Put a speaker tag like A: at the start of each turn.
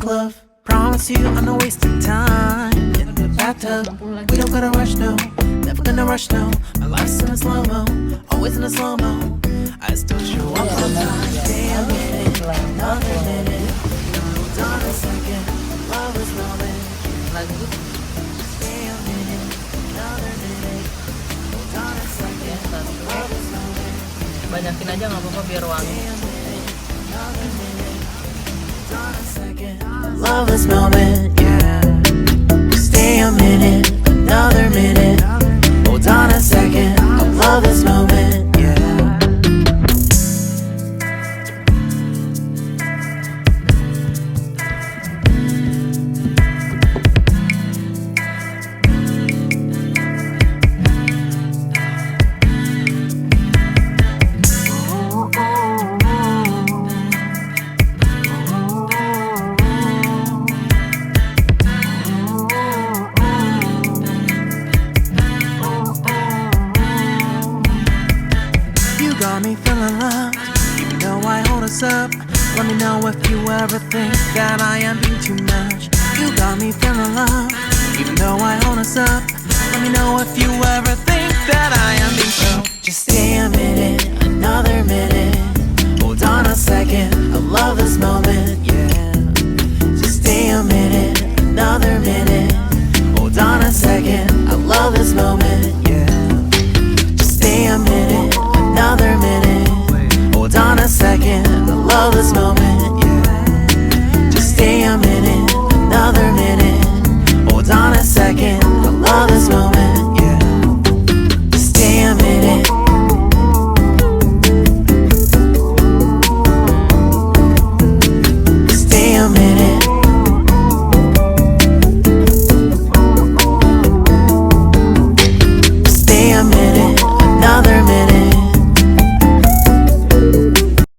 A: glove. Promise you I'm not wasting time in the bathtub. We don't gotta rush, no, never gonna rush, no. My life's in a slow-mo, always in a slow-mo. I still show up on time. Stay a minute, another minute. Hold on a second, love is moment. Stay a minute, another minute. Hold on a second, love is moment.
B: Banyakin aja nggak apa-apa biar wangi.
A: Love this moment, yeah. Stay a minute, another minute. Hold on a second, I love this moment, yeah. Got me feeling loved, even though I hold us up. Let me know if you ever think that I am being too much. You got me feeling loved, even though I hold us up. Let me know if you ever think that I am being so. Just stay a minute, another minute. Hold on a second, I love this moment.